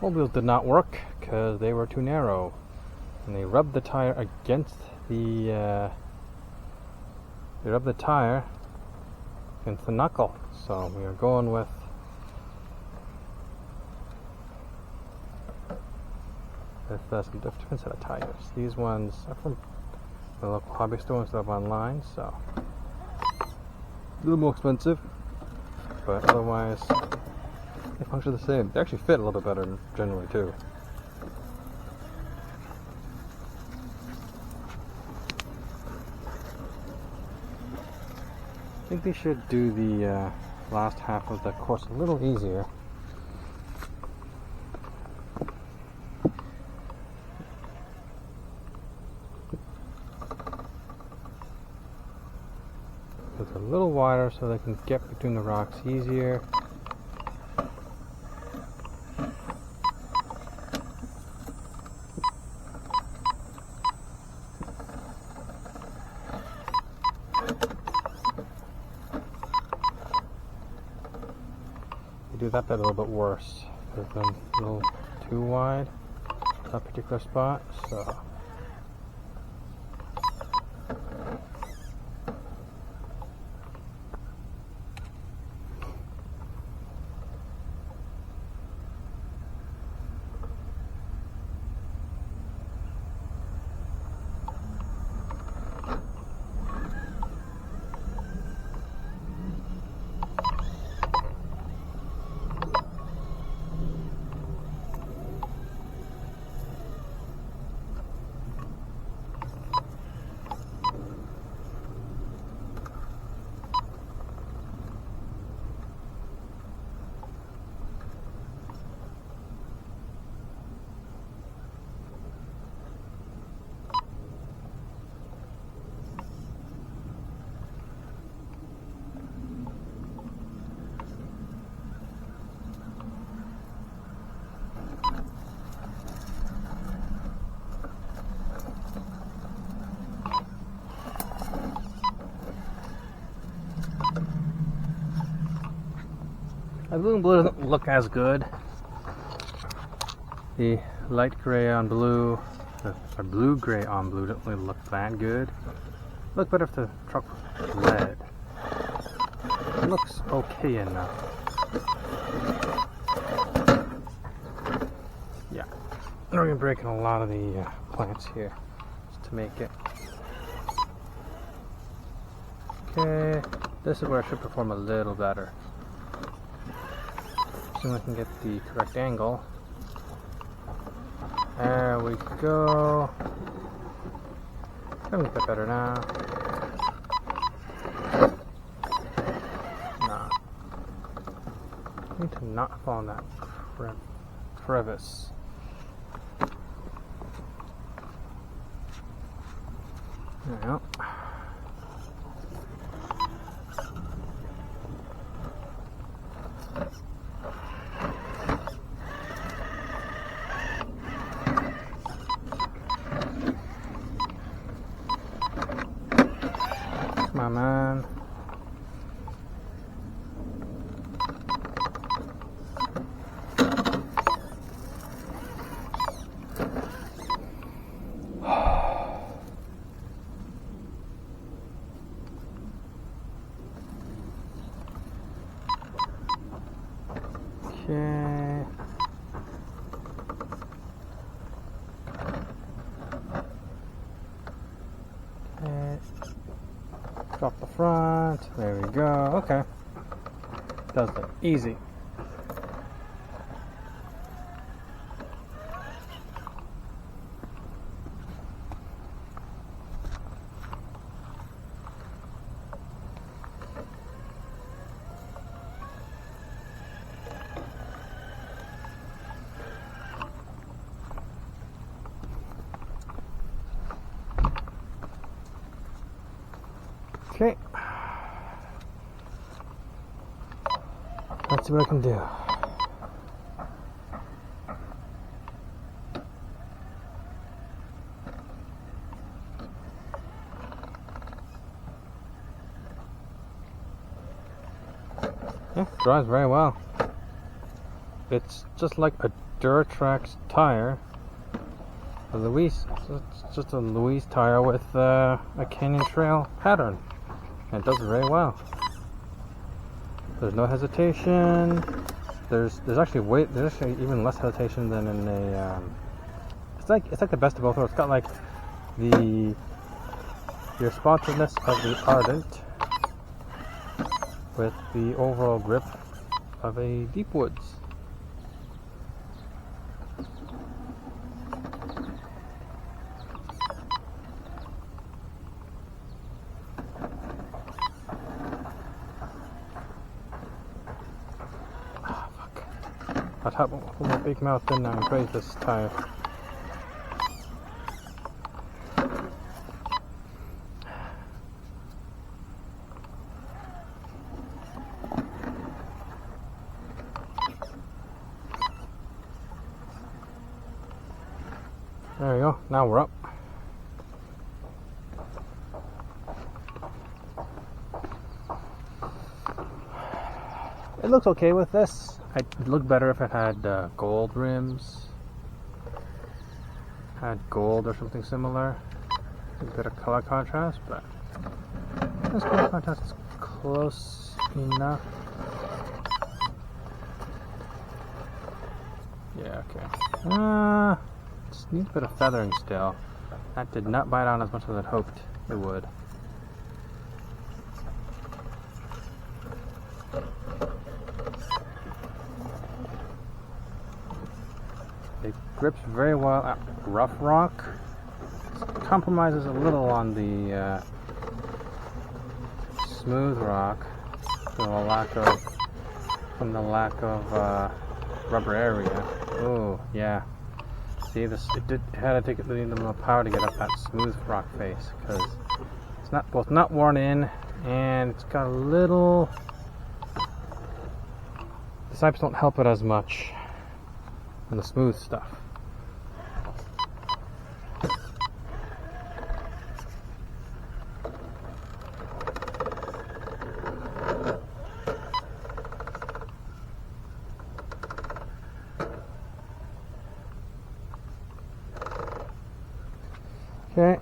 Old wheels did not work because they were too narrow, and they rubbed the tire against the knuckle. So we are going with some different set of tires. These ones are from the local hobby store instead of online, so a little more expensive, but otherwise they function the same. They actually fit a little bit better generally too. I think they should do the last half of the course a little easier. It's a little wider so they can get between the rocks easier. You do that bit a little bit worse. It's been a little too wide, that particular spot, so. The blue and blue doesn't look as good. The light gray on blue, or blue gray on blue, doesn't really look that good. Look better if the truck was red. It looks okay enough. Yeah, we're gonna be breaking a lot of the plants here just to make it. Okay, this is where I should perform a little better. See if I can get the correct angle. There we go. Let me get that better now. Nah. I need to not fall in that crevice. There we go. My man. Okay. Drop the front. There we go. Okay. Does look easy. Okay. Let's see what I can do. Yeah, drives very well. it's just like a TRX tire. It's just a Louise tire with a Canyon Trail pattern, and it does very well. There's no hesitation. There's actually even less hesitation than in a. It's like the best of both worlds. It's got like the responsiveness of the Ardent with the overall grip of a Deep Woods. I'd have my big mouth in now and praise this tire. There we go, now we're up. It looks okay with this. It'd look better if it had gold rims. Had gold or something similar. A bit of color contrast, but this color contrast is close enough. Yeah, okay. Just needs a bit of feathering still. That did not bite on as much as I'd hoped it would. It grips very well at rough rock. Compromises a little on the smooth rock from the lack of rubber area. Oh yeah. See this? It had to take a little more power to get up that smooth rock face because it's not worn in, and it's got a little. The sipes don't help it as much on the smooth stuff. Okay.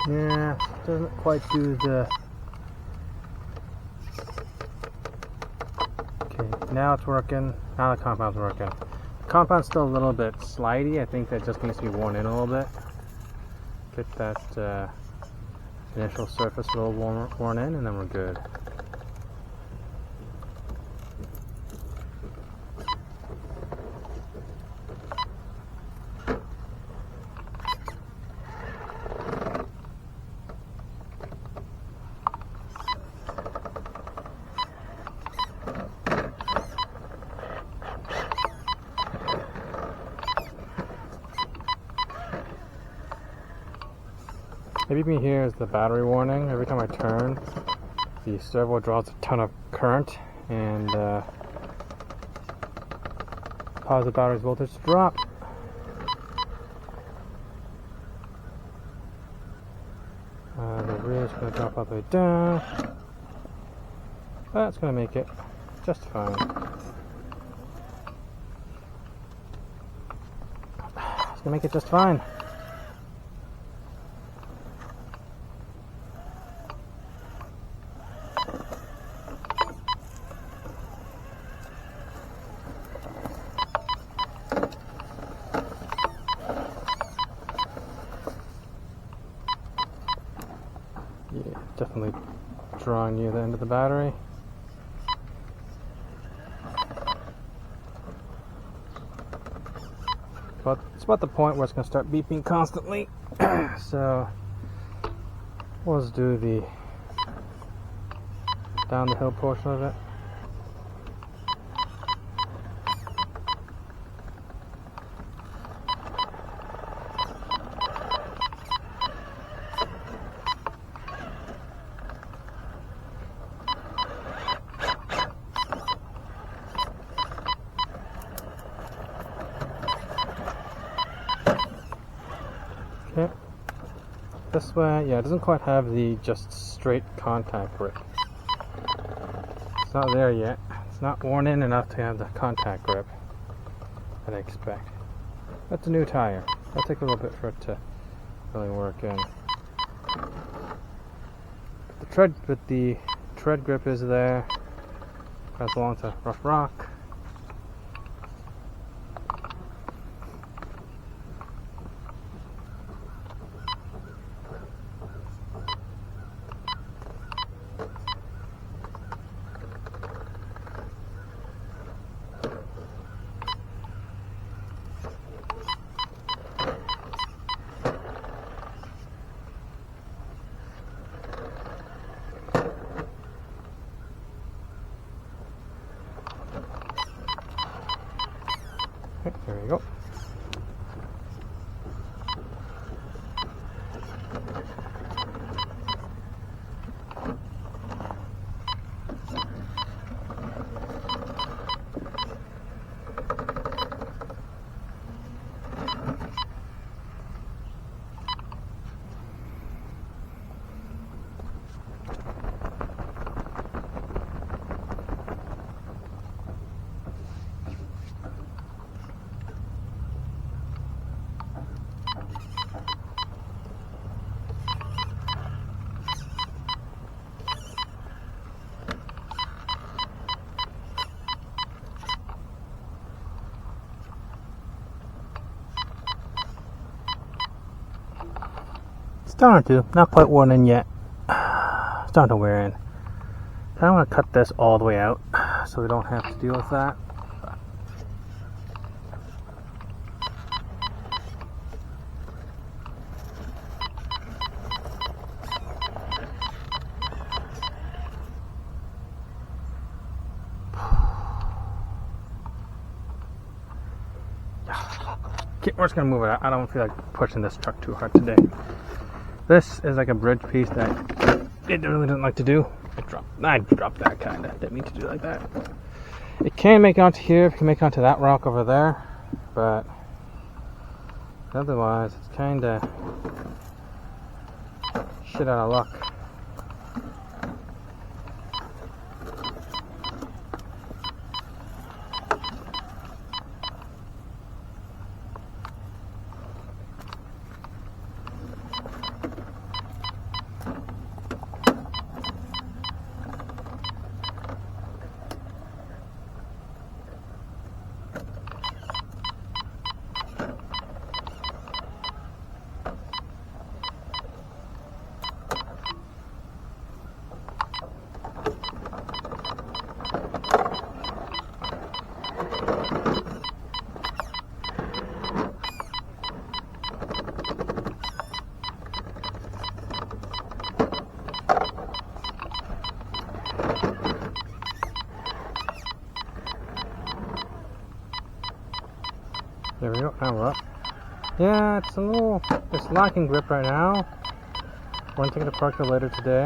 Yeah, doesn't quite do the... Okay, now it's working. Now the compound's working. The compound's still a little bit slidey. I think that just needs to be worn in a little bit. Get that initial surface a little worn in, and then we're good. Maybe you can hear is the battery warning. Every time I turn, the servo draws a ton of current and causes the battery's voltage to drop. The rear is going to drop all the way down. That's going to make it just fine. It's going to make it just fine. Yeah, definitely drawing near the end of the battery. But it's about the point where it's going to start beeping constantly. So we'll just do the down the hill portion of it. this way, yeah, it doesn't quite have the just straight contact grip. It's not there yet. It's not worn in enough to have the contact grip that I expect. That's a new tire. It'll take a little bit for it to really work in. The tread grip is there. Goes along to rough rock. Okay, there we go. Starting to, not quite worn in yet. Starting to wear in. I want to cut this all the way out so we don't have to deal with that. Okay, we're just gonna move it out. I don't feel like pushing this truck too hard today. This is like a bridge piece that it really doesn't like to do. I dropped that kinda. Didn't mean to do like that. It can make it onto here, it can make it onto that rock over there, but otherwise it's kinda shit out of luck. There we go, now we're up. Yeah, it's lacking grip right now. We're gonna take it apart later today.